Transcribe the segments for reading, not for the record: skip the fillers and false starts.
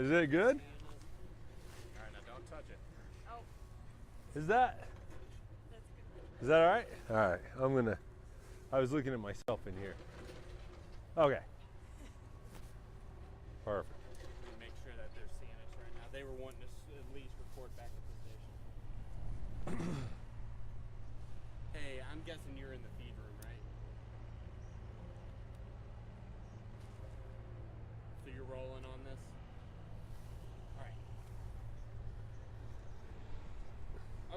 Is it good? All right, now don't touch it. Oh, Is that that's good. is that all right? All right. I was looking at myself in here. Okay. Perfect. Let me make sure that they're seeing us right now. They were wanting us to at least record back at the station. Hey, I'm guessing you're in the feed room, right? So you're rolling on this? All right.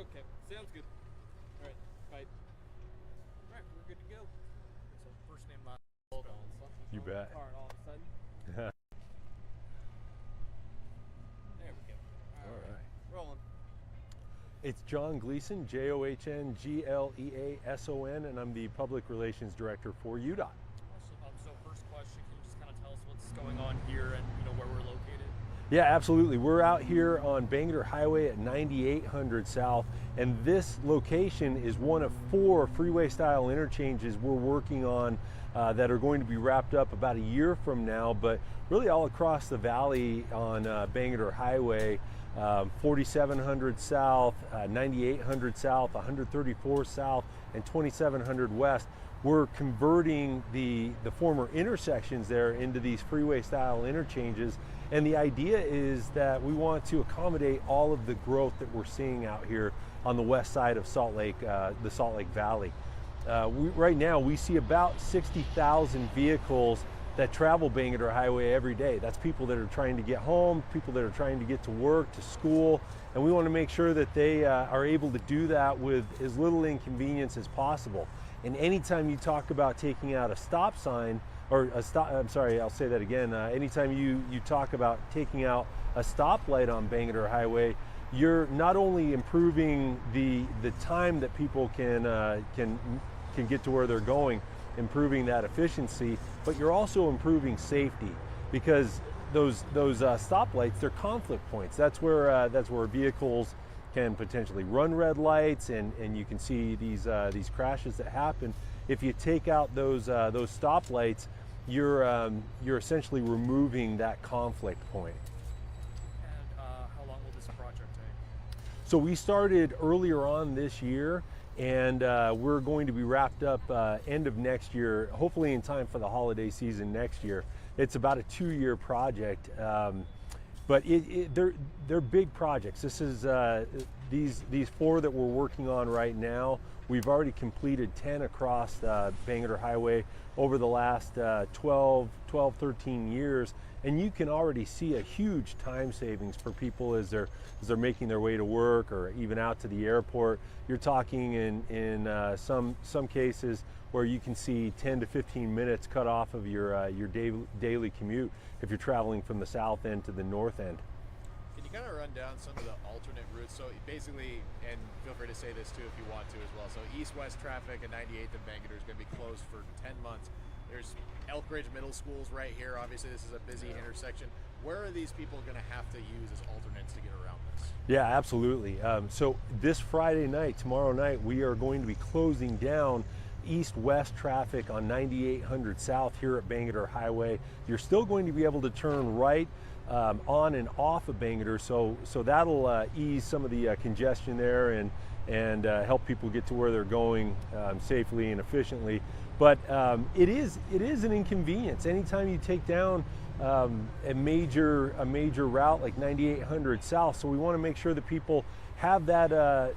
Okay, sounds good. All right, bye. All right, we're good to go. So first name, last. Hold on, something's You wrong with bet. the card all of a sudden. There we go. All right. Rolling. It's John Gleason, John Gleason, and I'm the Public Relations Director for UDOT. So first question, can you just kind of tell us what's going on here and where we're located? Yeah, absolutely. We're out here on Bangerter Highway at 9800 South, and this location is one of 4 freeway-style interchanges we're working on that are going to be wrapped up about a year from now, but really all across the valley on Bangerter Highway. 4700 South, 9800 South, 134 South, and 2700 West. We're converting the former intersections there into these freeway style interchanges, and the idea is that we want to accommodate all of the growth that we're seeing out here on the west side of Salt Lake, the Salt Lake Valley. Right now we see about 60,000 vehicles that travel Bangerter Highway every day. That's people that are trying to get home, people that are trying to get to work, to school, and we want to make sure that they are able to do that with as little inconvenience as possible. And anytime you talk about taking out a stop sign, or a stop, I'm sorry, I'll say that again. Anytime you talk about taking out a stoplight on Bangerter Highway, you're not only improving the time that people can get to where they're going, improving that efficiency, but you're also improving safety, because those stoplights, they're conflict points. That's where vehicles can potentially run red lights, and you can see these crashes that happen. If you take out those stoplights, you're essentially removing that conflict point. And how long will this project take? So we started earlier on this year, and we're going to be wrapped up end of next year, hopefully in time for the holiday season next year. It's about a 2-year project, but they're big projects. This is these 4 that we're working on right now. We've already completed 10 across Bangerter Highway over the last 12, 13 years, and you can already see a huge time savings for people as they're making their way to work or even out to the airport. You're talking in some cases where you can see 10 to 15 minutes cut off of your daily commute if you're traveling from the south end to the north end. Can you kind of run down some of the alternate routes? So basically, and feel free to say this too if you want to as well. So east-west traffic at 98th and Bangerter is going to be closed for 10 months. There's Elk Ridge Middle Schools right here. Obviously, this is a busy intersection. Where are these people going to have to use as alternates to get around this? Yeah, absolutely. So this Friday night, tomorrow night, we are going to be closing down east-west traffic on 9800 South here at Bangerter Highway. You're still going to be able to turn right on and off of Bangerter, so that'll ease some of the congestion there and help people get to where they're going safely and efficiently. But it is an inconvenience anytime you take down a major route like 9800 South. So we want to make sure that people have that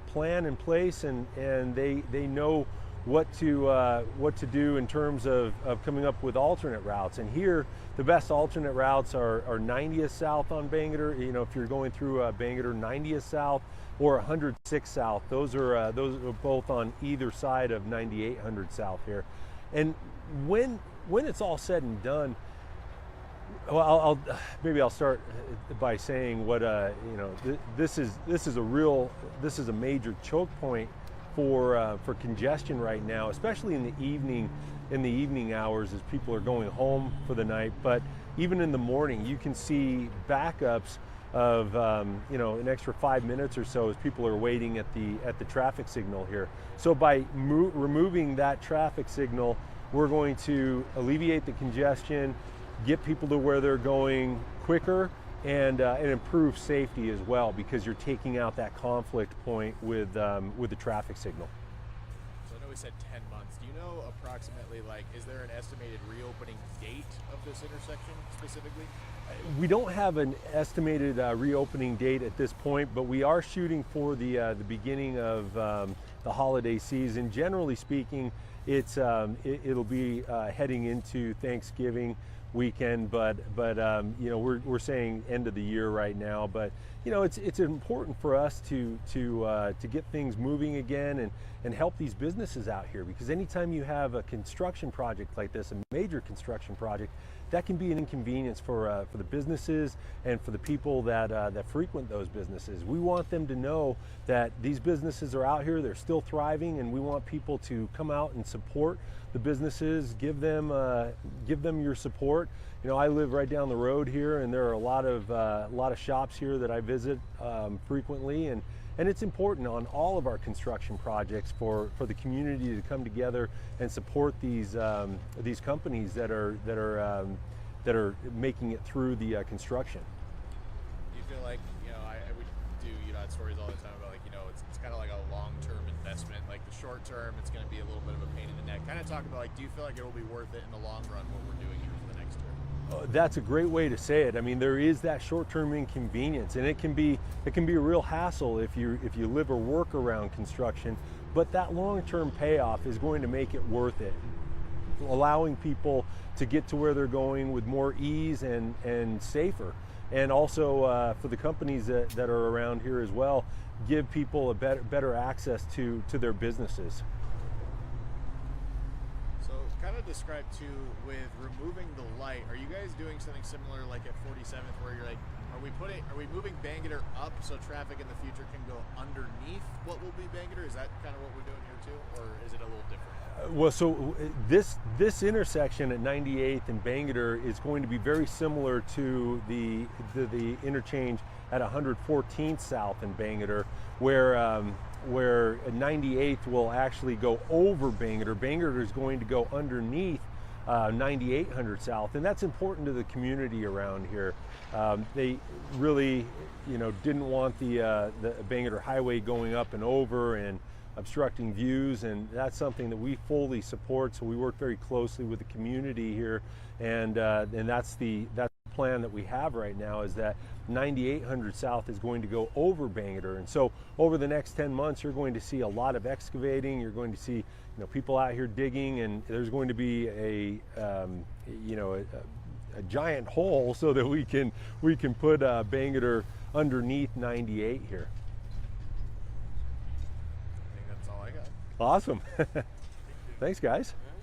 plan in place, and they know what to do in terms of coming up with alternate routes. And here, the best alternate routes are 90th South on Bangerter. If you're going through Bangerter, 90th South or 106 South. Those are both on either side of 9800 South here. And when it's all said and done, well, maybe I'll start by saying what this is a major choke point for congestion right now, especially in the evening hours as people are going home for the night. But even in the morning, you can see backups of an extra 5 minutes or so as people are waiting at the traffic signal here. So by removing that traffic signal, we're going to alleviate the congestion, get people to where they're going quicker, and improve safety as well, because you're taking out that conflict point with the traffic signal. So I know we said 10 months. Do you know approximately, like, is there an estimated reopening date of this intersection specifically? We don't have an estimated reopening date at this point, but we are shooting for the beginning of the holiday season. Generally speaking, it'll be heading into Thanksgiving weekend, but you know, we're saying end of the year right now. But you know, it's important for us to get things moving again and help these businesses out here, because anytime you have a construction project like this, a major construction project, that can be an inconvenience for the businesses and for the people that frequent those businesses. We want them to know that these businesses are out here, they're still thriving, and we want people to come out and support the businesses, give them your support. You know, I live right down the road here, and there are a lot of shops here that I visit frequently, and it's important on all of our construction projects for the community to come together and support these companies that are making it through the construction. Do you feel like, you know, we do, you know, stories all the time about, like, you know, it's kind of like a long-term investment. Like the short term, it's going to be a little bit of a pain in the neck. Kind of talk about, like, do you feel like it will be worth it in the long run what we're doing here for the next year? That's a great way to say it. I mean, there is that short-term inconvenience, and it can be a real hassle if you live or work around construction. But that long-term payoff is going to make it worth it, allowing people to get to where they're going with more ease and safer. And also for the companies that are around here as well, give people a better access to their businesses. So kind of describe too, with removing the light, are you guys doing something similar like at 47th where you're like, are we moving Bangerter up so traffic in the future can go underneath what will be Bangerter? Is that kind of what we're doing here too, or is it a little different? Well, so this intersection at 98th and Bangerter is going to be very similar to the interchange at 114th South and Bangerter, where 98th will actually go over Bangerter. Bangerter is going to go underneath 9800 South, and that's important to the community around here. They really, you know, didn't want the Bangerter Highway going up and over and obstructing views, and that's something that we fully support. So we work very closely with the community here, and that's the plan that we have right now, is that 9800 South is going to go over Bangerter. And so over the next 10 months, you're going to see a lot of excavating. You're going to see, you know, people out here digging, and there's going to be a giant hole so that we can put Bangerter underneath 98 here. I think that's all I got. Awesome. Thanks, guys. Yeah.